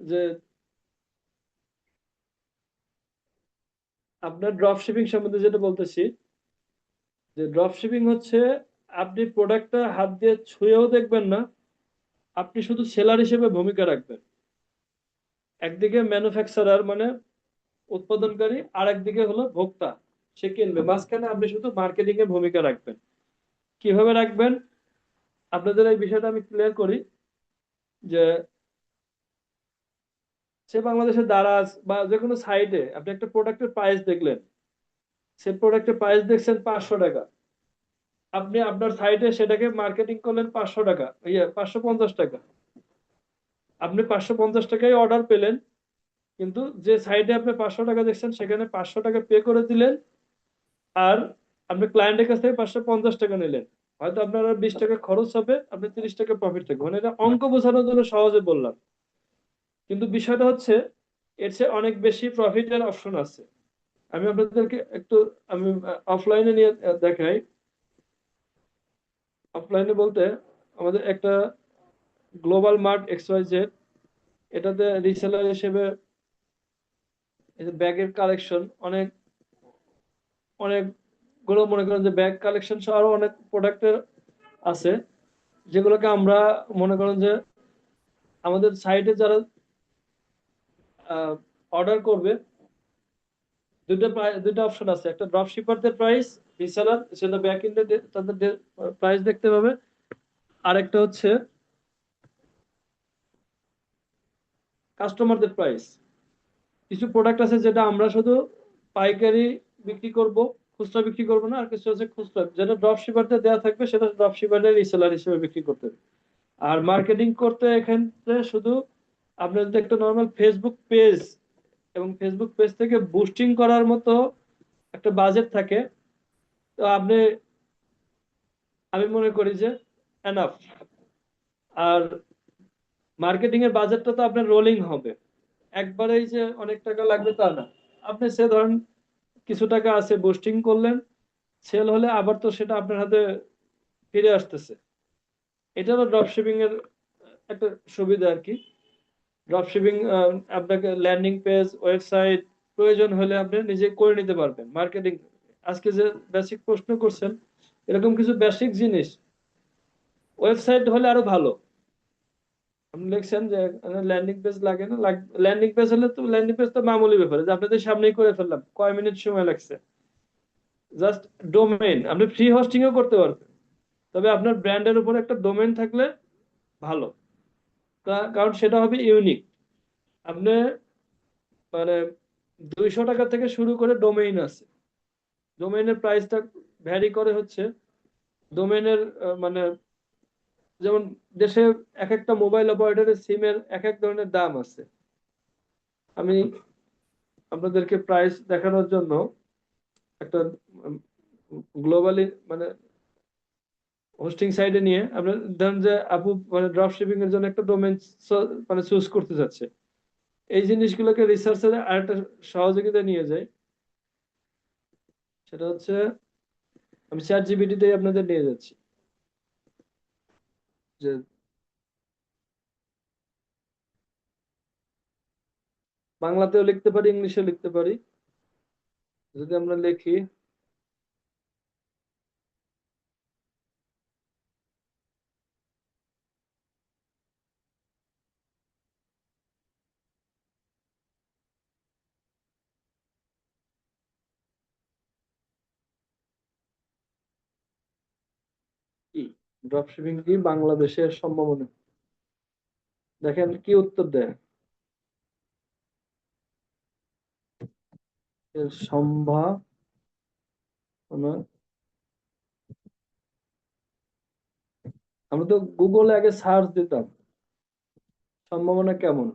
যে আপনার drop shipping সম্বন্ধে যেটা বলতেছি, যে ড্রপ শিপিং হচ্ছে আপনি প্রোডাক্টটা হাত দিয়ে ছুঁয়েও দেখবেন না, আপনি শুধু সেলার হিসেবে ভূমিকা রাখবেন। একদিকে ম্যানুফ্যাকচারার মানে উৎপাদনকারী, আর একদিকে হলো ভোক্তা, সে কিনবে, মাঝখানে আপনি শুধু মার্কেটিং এর ভূমিকা রাখবেন। কিভাবে রাখবেন আপনাদের এই বিষয়টা আমি ক্লিয়ার করি। যে সে বাংলাদেশের দারাজ বা যে কোনো সাইটে আপনি একটা প্রোডাক্টের প্রাইস দেখলেন, সে প্রোডাক্টের প্রাইস দেখছেন 500 টাকা, আপনি আপনার সাইটে সেটাকে মার্কেটিং করলেন 500 টাকা, 550 টাকা। আপনি 550 টাকায় অর্ডার পেলেন, কিন্তু যে সাইটে আপনি 500 টাকা দেখছেন সেখানে 500 টাকা পে করে দিলেন, আর আপনি ক্লায়েন্টের কাছ থেকে 550 টাকা নিলেন। হয়তো আপনার আর 20 টাকা খরচ হবে, আপনি 30 টাকা প্রফিট থাকবে। মানে এটা অঙ্ক বোঝানোর জন্য সহজে বললাম, কিন্তু বিষয়টা হচ্ছে এর চেয়ে অনেক বেশি প্রফিটের অপশন আছে। আমি আপনাদেরকে একটু, আমি অফলাইনে নিয়ে দেখাই। অফলাইনে বলতে আমাদের একটা গ্লোবাল মার্ট XYZ, এটাতে রিসেলার হিসেবে এই যে ব্যাগের কালেকশন অনেক, অনেকগুলো মনে করেন যে ব্যাগ কালেকশন সহ আরো অনেক প্রোডাক্টের আছে, যেগুলোকে আমরা মনে করেন যে আমাদের সাইটে যারা অর্ডার করবে, দুইটা অপশন আছে। একটা ড্রপ শিপারদের প্রাইস, রিসেলার সেটা ব্যাক এন্ডে তাদের প্রাইস দেখতে পাবে। আরেকটা হচ্ছে কাস্টমারদের প্রাইস। কিছু প্রোডাক্ট আছে যেটা আমরা শুধু পাইকারি বিক্রি করব, খুচরা বিক্রি করবো না। আর কিছু আছে খুচরা, যেটা ড্রপ শিপারদের দেওয়া থাকবে সেটা ড্রপ শিপারদের রিসেলার হিসেবে বিক্রি করতে হবে। আর মার্কেটিং করতে এখানে শুধু আপনার যদি একটা নর্মাল ফেসবুক পেজ এবং ফেসবুক পেজ থেকে বুস্টিং করার মতো একটা বাজেট থাকে, তো আপনি, আমি মনে করি যে এনাফ। আর মার্কেটিং এর বাজেটটা তো আপনার রোলিং হবে, একবারেই যে অনেক টাকা লাগবে তা না। আপনি সে ধরেন কিছু টাকা আছে বুস্টিং করলেন, সেল হলে আবার তো সেটা আপনার হাতে ফিরে আসতেছে। এটা হলো ড্রপ শিপিং এর একটা সুবিধা আর কি। ড্রপ শিপিং আপনাকে ল্যান্ডিং পেজ, ওয়েবসাইট প্রয়োজন হলে আপনি নিজে করে নিতে পারবেন মার্কেটিং। আজকে যে বেসিক প্রশ্ন করছেন, এরকম কিছু বেসিক জিনিস ওয়েবসাইট হলে আরো ভালো। আপনি লিখছেন যে ল্যান্ডিং পেজ লাগে না, ল্যান্ডিং পেজ হলে তো, ল্যান্ডিং পেজ তো মামুলি ব্যাপার, যে আপনাদের সামনেই করে ফেললাম, কয় মিনিট সময় লাগছে। জাস্ট ডোমেইন আপনি ফ্রি হোস্টিং ও করতে পারবেন, তবে আপনার ব্র্যান্ডের উপর একটা ডোমেইন থাকলে ভালো। কারণ সেটা হবে ইউনিক। আপনি মানে 200 টাকা থেকে শুরু করে ডোমেইন আছে। ডোমেইনের প্রাইসটা ভ্যারি করে হচ্ছে ডোমেইনের মানে, যেমন দেশে এক একটা মোবাইল অপারেটরের সিমের এক এক ধরনের দাম আছে। আমি আপনাদেরকে প্রাইস দেখানোর জন্য একটা গ্লোবালি মানে হোস্টিং সাইটে নিয়ে আপনার ধরেন যে আপু মানে ড্রপ শিপিং এর জন্য একটা ডোমেন মানে চুজ করতে যাচ্ছে, এই জিনিসগুলোকে রিসার্চের আরেকটা সহযোগিতা নিয়ে যায়। সেটা হচ্ছে আমি চ্যাট জিপিটি তে আপনাদের নিয়ে যাচ্ছি। যে বাংলাতেও লিখতে পারি, ইংলিশে লিখতে পারি। যদি আমরা লিখি, কি ড্রপ শিপিং কি বাংলাদেশের সম্ভাবনা, দেখেন কি উত্তর দেয়। এর সম্ভাবনা, আমরা তো গুগলে আগে সার্চ দিতাম সম্ভাবনা কেমন,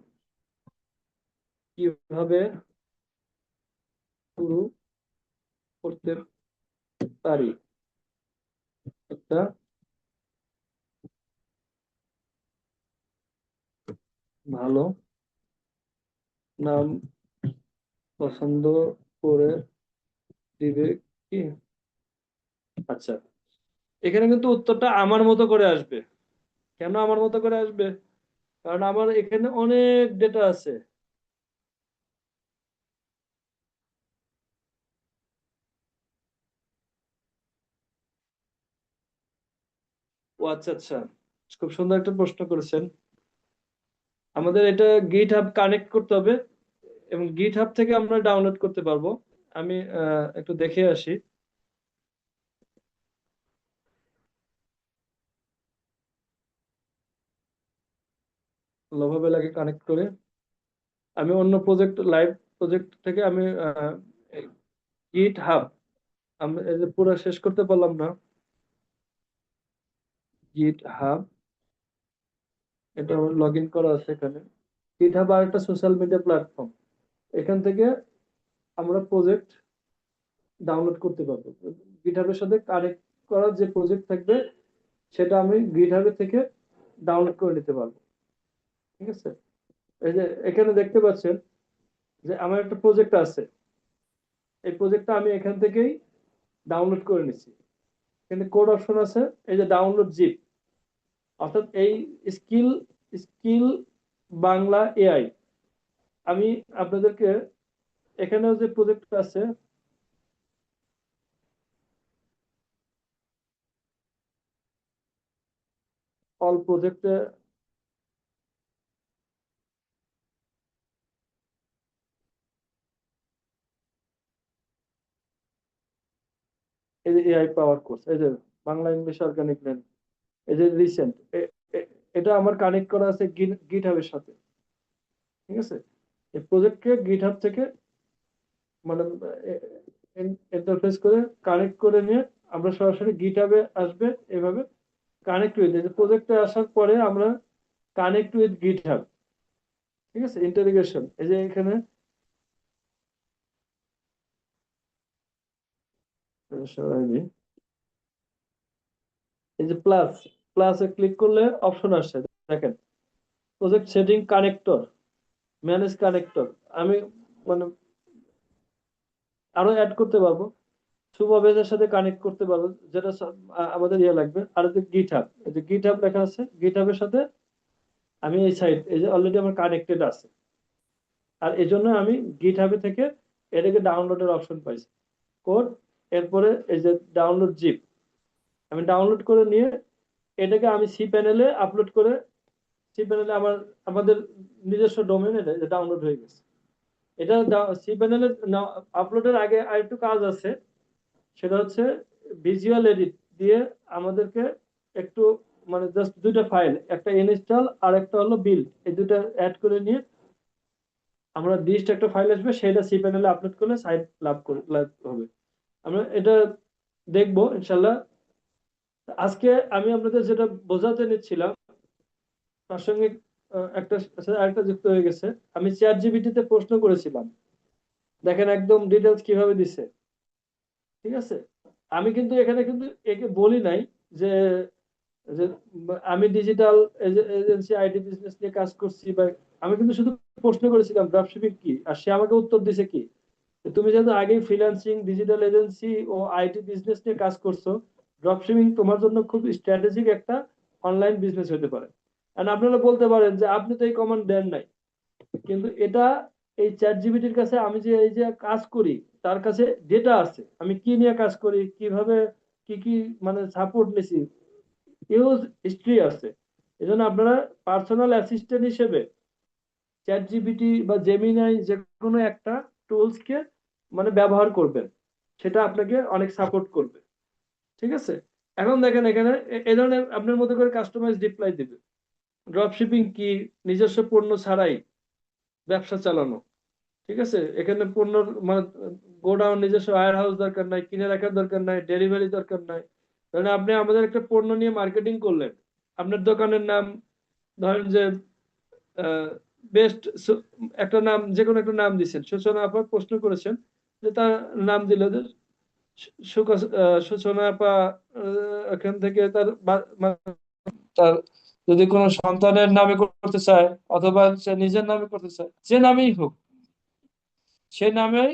কিভাবে শুরু করতে পারি একটা ভালো নাম পছন্দ করে দিবে কি। আচ্ছা, এখানে কিন্তু উত্তরটা আমার মতো করে আসবে। কেন আমার মতো করে আসবে? কারণ আমার এখানে অনেক ডেটা আছে। ও আচ্ছা আচ্ছা, খুব সুন্দর একটা প্রশ্ন করেছেন। আমাদের এটা গিট হাব কানেক্ট করতে হবে এবং গিট হাব থেকে আমরা ডাউনলোড করতে পারবো। আমি একটু দেখে আসি। লোভাবেলাকে কানেক্ট করে আমি অন্য প্রজেক্ট, লাইভ প্রজেক্ট থেকে আমি গিট হাব, আমি এই যে পুরো শেষ করতে পারলাম না। গিট হাব, এটা লগ ইন করা আছে এখানে। গিট হাব আর একটা সোশ্যাল মিডিয়া প্ল্যাটফর্ম, এখান থেকে আমরা প্রজেক্ট ডাউনলোড করতে পারবো। গিটহাবের সাথে কানেক্ট করা যে প্রজেক্ট থাকবে সেটা আমি গিটহাবের থেকে ডাউনলোড করে নিতে পারবো। ঠিক আছে, এই যে এখানে দেখতে পাচ্ছেন যে আমার একটা প্রজেক্ট আছে, এই প্রজেক্টটা আমি এখান থেকেই ডাউনলোড করে নিচ্ছি। এখানে কোড অপশন আছে, এই যে ডাউনলোড জিপ, অর্থাৎ এই স্কিল, স্কিল বাংলা এআই। আমি আপনাদেরকে এখানেও যে প্রজেক্ট আছে, অল প্রজেক্টে, এই যে এআই পাওয়ার কোর্স, এই যে বাংলা ইংলিশ অর্গানিক, এই যে রিসেন্ট, এটা আমার কানেক্ট করা আছে গিট হাবের সাথে। ঠিক আছে, এই প্রজেক্টকে গিট হাব থেকে মানে ইন্টারফেস করে কানেক্ট করে নিয়ে আমরা সরাসরি গিট হাবে আসবে। এভাবে কানেক্ট উইথ, এই প্রজেক্টে আসার পরে আমরা কানেক্ট উইথ গিট হাব। ঠিক আছে, ইন্টারিগেশন, এই যে এখানে সরাইনি। এই যে প্লাস, প্লাসে ক্লিক করলে অপশন আসছে, দেখেন project setting connector, manage connector. আমি মানে আরো অ্যাড করতে পারবো, সুপারভাইজার সাথে কানেক্ট করতে পারবো, যেটা আমাদের ইয়ে লাগবে। আর যে গিট হাব, এই যে গিট হাব লেখা আছে, গিট হাবের সাথে আমি এই সাইট, এই যে অলরেডি আমার কানেক্টেড আছে। আর এই জন্য আমি গিট হাবে থেকে এটাকে ডাউনলোডের অপশন পাইছি, কোড, এরপরে এই যে ডাউনলোড জিপ, আমি ডাউনলোড করে নিয়ে এটাকে আমি সি প্যানেলে আপলোড করে, সি প্যানেলে আমাদের নিজস্ব ডোমেন, এটা ডাউনলোড হয়ে গেছে। এটা সি প্যানেলে আপলোডের আগে আরেকটু কাজ আছে, সেটা হচ্ছে ভিজুয়াল এডিট দিয়ে আমাদেরকে একটু মানে জাস্ট দুইটা ফাইল, একটা ইনস্টল আর একটা হলো বিল্ড, এই দুটো অ্যাড করে নিয়ে আমরা লিস্ট একটা ফাইল আসবে, সেটা সি প্যানেলে আপলোড করলে সাইট লাভ হবে। আমরা এটা দেখবো ইনশাল্লাহ। আজকে আমি আপনাদের যেটা বোঝাতে নিচ্ছিলাম, প্রাসঙ্গিক একটা আরেকটা যুক্ত হয়ে গেছে। আমি চ্যাট জিপিটিতে প্রশ্ন করেছিলাম, দেখেন একদম ডিটেলস কিভাবে দিছে। ঠিক আছে, আমি কিন্তু এখানে কিন্তু একে বলি নাই যে যে আমি ডিজিটাল এজেন্সি আইটি বিজনেস নিয়ে কাজ করছি, বা আমি কিন্তু শুধু প্রশ্ন করেছিলাম ড্রপশিপিং কি, আর সে আমাকে উত্তর দিছে কি, তুমি যেহেতু আগেই ফ্রিল্যান্সিং, ডিজিটাল এজেন্সি ও আইটি বিজনেস নিয়ে কাজ করছো, ড্রপশিপিং তোমার জন্য খুব স্ট্র্যাটেজিক একটা অনলাইন বিজনেস হতে পারে। আর আপনারা বলতে পারেন যে আপনি তো এই কমান্ড দেন নাই, কিন্তু এটা এই চ্যাট জিপিটির কাছে আমি যে এই যে কাজ করি, তার কাছে ডেটা আছে, আমি কি নিয়ে কাজ করি, কিভাবে কি কি মানে সাপোর্ট নিছি, ইউজ হিস্ট্রি আছে। এই জন্য আপনারা পার্সোনাল অ্যাসিস্ট্যান্ট হিসেবে চ্যাট জিপিটি বা জেমিনাই যে কোনো একটা টুলস কে মানে ব্যবহার করবেন, সেটা আপনাকে অনেক সাপোর্ট করবে। ঠিক আছে, এখন দেখেন এখানে এই ধরনের আপনার মতো করে কাস্টমাইজ রিপ্লাই দিবে। ড্রপশিপিং কি, নিজস্ব পণ্য ছাড়াই ব্যবসা চালানো। ঠিক আছে, এখানে পণ্য মানে গোডাউন, নিজস্ব ওয়্যার হাউস দরকার নাই, কিনে রাখার দরকার নাই, ডেলিভারি দরকার নাই। কারণ আপনি আমাদের একটা পণ্য নিয়ে মার্কেটিং করলেন, আপনার দোকানের নাম ধরেন যে বেস্ট, একটা নাম, যে কোনো একটা নাম দিচ্ছেন, সূচনা আপা প্রশ্ন করেছেন যে তার নাম দিল যে সূচনা আপা, এখান থেকে তার তার যদি কোনো সন্তানের নামে করতে চায় অথবা সে নিজের নামে করতে চায়, যে নামেই হোক, সে নামেই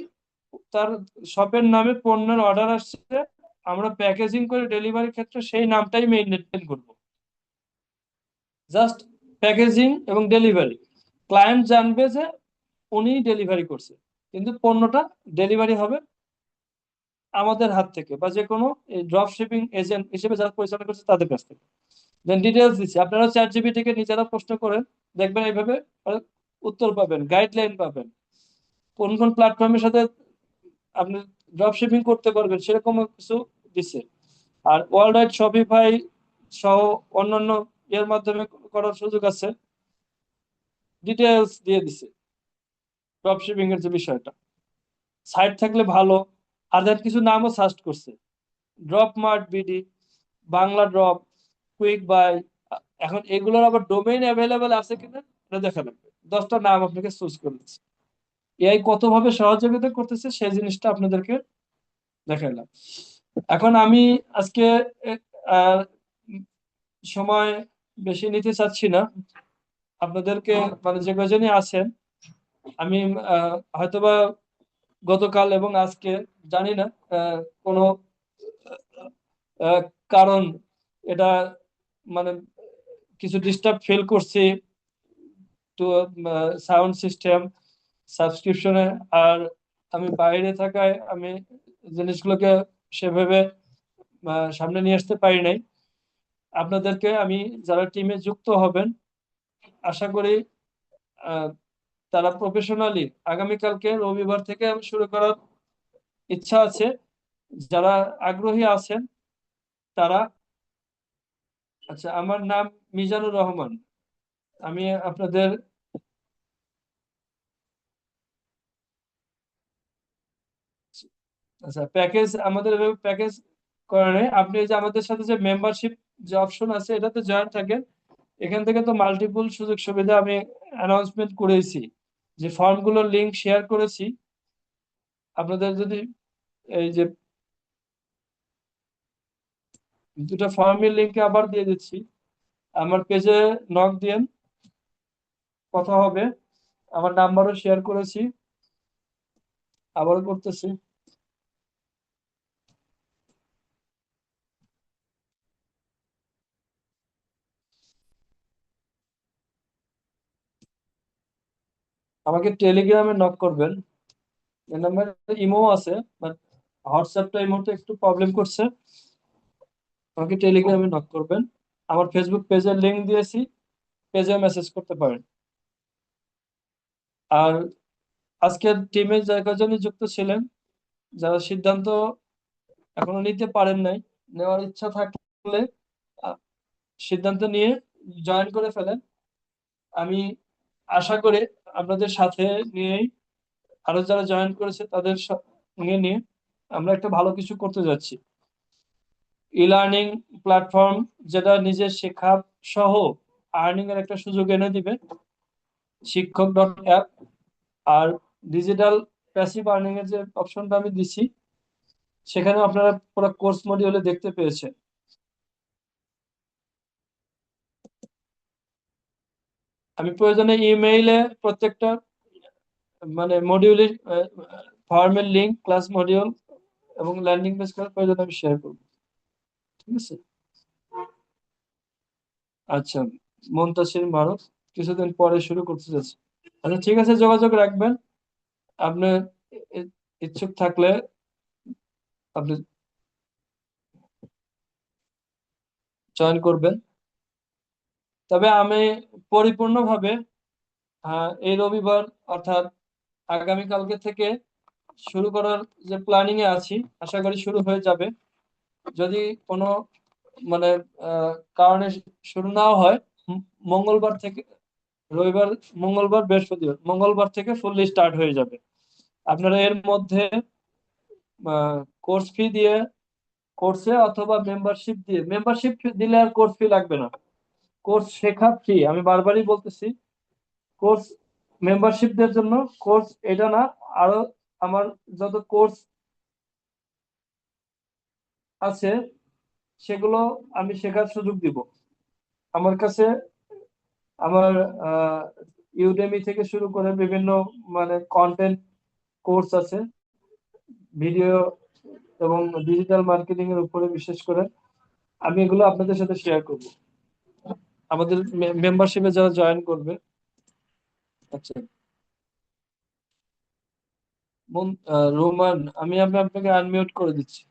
তার শপের নামে পণ্যের অর্ডার আসছে, আমরা প্যাকেজিং করে ডেলিভারির ক্ষেত্রে সেই নামটাই মেনটেন করব। জাস্ট প্যাকেজিং এবং ডেলিভারি। ক্লায়েন্ট জানবে যে উনি ডেলিভারি করছে, কিন্তু পণ্যটা ডেলিভারি হবে আমাদের হাত থেকে বা যে কোনো ড্রপ শিপিং এজেন্ট হিসেবে যারা পরিচালনা করছে তাদের কাছ থেকে। দেন ডিটেলস দিচ্ছি, আপনারা চ্যাট জিপিটি কে নিজেরা প্রশ্ন করেন, দেখবেন এইভাবে উত্তর পাবেন, গাইডলাইন পাবেন, কোন কোন প্ল্যাটফর্মের সাথে আপনি ড্রপ শিপিং করতে পারবেন সেরকম কিছু দিচ্ছে। আর ওয়ার্ল্ড ওয়াইড শপিফাই সহ অন্যান্য এর মাধ্যমে করার সুযোগ আছে, ডিটেলস দিয়ে দিছে ড্রপ শিপিং এর যে বিষয়টা। সাইট থাকলে ভালো। আর দেন কিছু নামও সাজেস্ট করছে, drop mart BD, Bangla drop, quick buy. এখন এগুলোর আবার ডোমেইন অ্যাভেলেবেল আছে কিনা এটা দেখা লাগবে। 10টা নাম আপনাকে চুজ করে দিচ্ছে। এআই কতভাবে সহযোগিতা করতেছে সেই জিনিসটা আপনাদেরকে দেখাইলাম। এখন আমি আজকে আহ, সময় বেশি নিতে চাচ্ছি না আপনাদেরকে, মানে যে কজনই আছেন, আমি হয়তোবা গতকাল এবং আজকে জানি না কোনো আহ, কারণ এটা মানে কিছু ডিস্টার্ব ফিল করছি তো সাউন্ড সিস্টেম সাবস্ক্রিপশনে। আর আমি বাইরে থাকায় আমি জিনিসগুলোকে সেভাবে সামনে নিয়ে আসতে পারি নাই। আপনাদেরকে আমি, যারা টিমে যুক্ত হবেন, আশা করি আহ, তারা প্রফেশনালি আগামীকালকে রবিবার থেকে আমি শুরু করার ইচ্ছা আছে। যারা আগ্রহী আছেন তারা, আচ্ছা আমার নাম মিজানুর রহমান। আমি আপনাদের, আচ্ছা প্যাকেজ আমাদের প্যাকেজ করে আপনি যে আমাদের সাথে যে মেম্বারশিপ যে অপশন আছে এটাতে জয়েন থাকেন। এখান থেকে তো মাল্টিপল সুযোগ সুবিধা আমি অ্যানাউন্সমেন্ট করেছি, যে ফর্মগুলোর লিংক শেয়ার করেছি। আপনাদের যদি এই যে দুটো ফর্মের লিংক আবার দিয়ে দিচ্ছি, আমার পেজে নক দিয়েন, কথা হবে। আমার নাম্বারও শেয়ার করেছি, আবারও করতেছি। আমাকে টেলিগ্রামে নক করবেন, এই নাম্বারে ইমো আছে, বাট হোয়াটসঅ্যাপটা এই মুহূর্তে একটু প্রবলেম করছে। আমাকে টেলিগ্রামে নক করবেন। আমার ফেসবুক পেজের লিংক দিয়েছি, পেজে মেসেজ করতে পারেন। আর আজকের টিমে যে কজনই যুক্ত ছিলেন, যারা সিদ্ধান্ত এখনো নিতে পারেন নাই, নেওয়ার ইচ্ছা থাকলে আহ, সিদ্ধান্ত নিয়ে জয়েন করে ফেলেন। আমি আশা করি আপনাদের সাথে নিয়েই আরো যারা জয়েন করেছে তাদের সঙ্গে নিয়ে আমরা একটা ভালো কিছু করতে যাচ্ছি। ই লার্নিং প্ল্যাটফর্ম যেটা নিজের শেখা সহ আর্নিং এর একটা সুযোগ এনে দিবে, শিক্ষক ডট অ্যাপ। আর ডিজিটাল প্যাসিভ আর্নিং এর যে অপশনটা আমি দিচ্ছি, সেখানে আপনারা পুরো কোর্স মডিউলে দেখতে পেয়েছেন। আমি প্রয়োজনে ইমেইলে প্রত্যেকটা মানে মডিউলের ফর্মের লিংক, ক্লাস মডিউল এবং ল্যান্ডিং পেজ করার প্রয়োজন আমি শেয়ার করবো। ঠিক আছে। আচ্ছা, মুনতাসির মারুফ, কিছুদিন পরে শুরু করতে যাচ্ছি। আচ্ছা ঠিক আছে, যোগাযোগ রাখবেন। আপনি ইচ্ছুক থাকলে আপনি জয়েন করবেন। তবে আমি পরিপূর্ণভাবে এই রবিবার অর্থাৎ আগামীকালকে থেকে শুরু করার যে প্ল্যানিং এ আছি, আশা করি শুরু হয়ে যাবে। যদি কোনো মানে কারণে শুরু নাও হয়, ম- মঙ্গলবার থেকে, রবিবার, মঙ্গলবার, বৃহস্পতিবার, মঙ্গলবার থেকে ফুললি স্টার্ট হয়ে যাবে। আপনারা এর মধ্যে কোর্স ফি দিয়ে কোর্সে অথবা মেম্বারশিপ দিয়ে, মেম্বারশিপ দিলে আর কোর্স ফি লাগবে না। কোর্স শেখা ফ্রি, আমি বারবারই বলতেছি। কোর্স মেম্বারশিপদের জন্য কোর্স এটা না, আরো আমার যত কোর্স আছে সেগুলো আমি শেখার সুযোগ দিব। আমার কাছে আমার ইউডেমি থেকে শুরু করে বিভিন্ন মানে কন্টেন্ট কোর্স আছে, ভিডিও এবং ডিজিটাল মার্কেটিং এর উপরে বিশেষ করে। আমি এগুলো আপনাদের সাথে শেয়ার করব। আমাদের মেম্বারশিপে যারা জয়েন করবে। আচ্ছা, রোমান, আমি আপনাকে আনমিউট করে দিচ্ছি।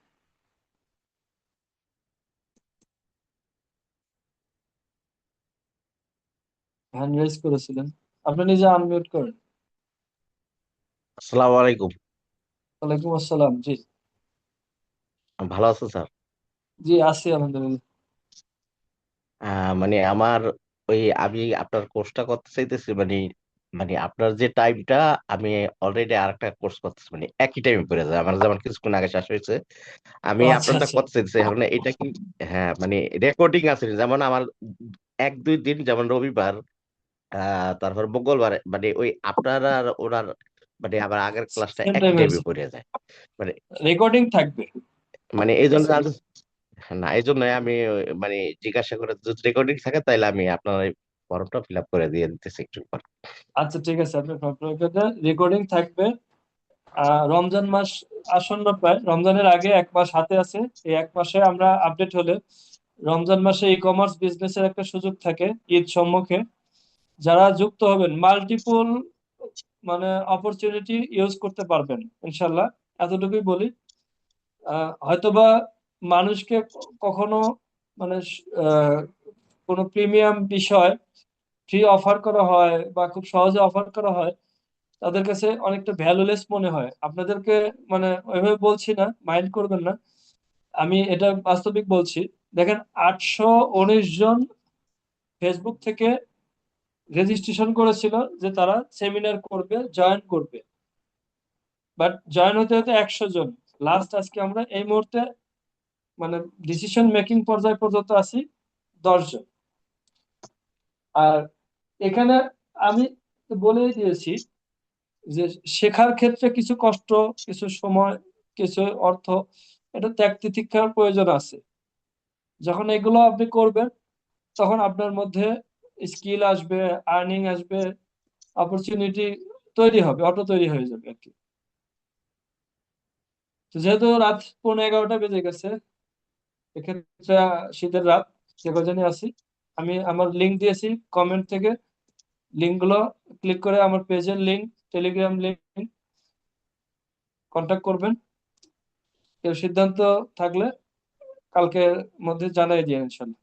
হ্যান্ড রেজ করেছিলেন, আপনি নিজে আনমিউট করেন। আসসালামু আলাইকুম। ওয়ালাইকুম আসসালাম। জি, ভালো আছেন স্যার? জি আছি আলহামদুলিল্লাহ। মানে আমার আমি আপনার কোর্সটা করতে চাইতেছি, মানে মানে আপনার যে টাইমটা, আমি অলরেডি আরেকটা কোর্স করতেছি, মানে একই টাইমে পড়ে যায় আমার, যেমন কিছুক্ষণ আগে শেষ হয়েছে। ও আমি আচ্ছা আপনারটা আচ্ছা। করতে চাইতেছি, মানে এটা কি? হ্যাঁ, মানে রেকর্ডিং আছে, যেমন আমার 1 2 দিন, যেমন রবিবার, তারপর মঙ্গলবার, মানে ওই আপনার আর ওনার, মানে আমার আগের ক্লাসটা সেম একই টাইমে টাইমে হয়েছে, পড়ে যায়। মানে রেকর্ডিং থাকবে। মানে এই জন্য বুঝছেন? না, এই জন্য আমি মানে জিজ্ঞাসা করে, যদি রেকর্ডিং থাকে তাহলে আমি আপনার এই ফর্মটা ফিল আপ করে দিয়ে দিতেছি একটু পর। আচ্ছা ঠিক আছে, আপনি রেকর্ডিং থাকবে। রমজান মাস আসন্ন, প্রায় রমজানের আগে 1 মাস হাতে আছে। এই 1 মাসে আমরা আপডেট হলে রমজান মাসে ই কমার্স বিজনেসের একটা সুযোগ থাকে ঈদ সম্মুখে। যারা যুক্ত হবেন মাল্টিপল মানে অপরচুনিটি ইউজ করতে পারবেন ইনশাল্লাহ, এতটুকুই বলি। হয়তোবা মানুষকে কখনো মানে আহ, কোনো প্রিমিয়াম বিষয় ফ্রি অফার করা হয় বা খুব সহজে অফার করা হয়, তাদের কাছে অনেকটা ভ্যালুলেস মনে হয় আপনাদেরকে। মানে ওইভাবে বলছি না, মাইন্ড করবেন না, আমি এটা বাস্তবিক বলছি। দেখেন, 819 জন ফেসবুক থেকে রেজিস্ট্রেশন করেছিল যে তারা সেমিনার করবে, জয়েন করবে। বাট জয়েন হতে হতে 100 জন। লাস্ট আজকে আমরা এই মুহূর্তে মানে ডিসিশন মেকিং পর্যায় পর্যন্ত আছি 10 জন। আর এখানে আমি বলেই দিয়েছি যে শেখার ক্ষেত্রে কিছু কষ্ট, কিছু সময়, কিছু অর্থ, এটা ত্যাগ তিতিক্ষার প্রয়োজন আছে। যখন এগুলো আপনি করবেন তখন আপনার মধ্যে স্কিল আসবে, আর্নিং আসবে, অপরচুনিটি তৈরি হবে, অটো তৈরি হয়ে যাবে আর কি। তো যেহেতু রাত 11:45 বেজে গেছে, এক্ষেত্রে শীতের রাত, যে কজনই আছি, আমি আমার লিঙ্ক দিয়েছি কমেন্ট থেকে। লিঙ্ক গুলো ক্লিক করে আমার পেজের লিঙ্ক, টেলিগ্রাম লিঙ্ক, কন্ট্যাক্ট করবেন। কেউ সিদ্ধান্ত থাকলে কালকের মধ্যে জানাই দিয়ে ইনশাল্লাহ।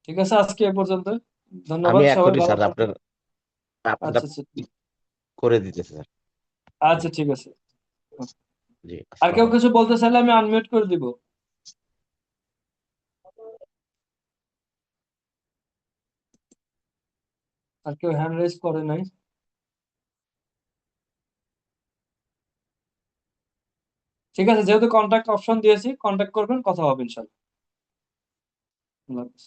ঠিক আছে, আজকে এ পর্যন্ত। আমি ধন্যবাদ, সবাই এখনই ভালো স্যার থাকবেন। আপনার আপনারটা আচ্ছা আচ্ছা। করে দিতেছি স্যার। আচ্ছা ঠিক আছে। জি, আর কেউ আসসালাম। কিছু বলতে চাইলে আমি আনমিউট করে দিব। আর কেউ হ্যান্ড রেজ করে নাই। ঠিক আছে, যেহেতু কন্ট্যাক্ট অপশন দিয়েছি, কন্ট্যাক্ট করবেন, কথা হবে ইনশাল্লাহ। আল্লাহ হাফেজ।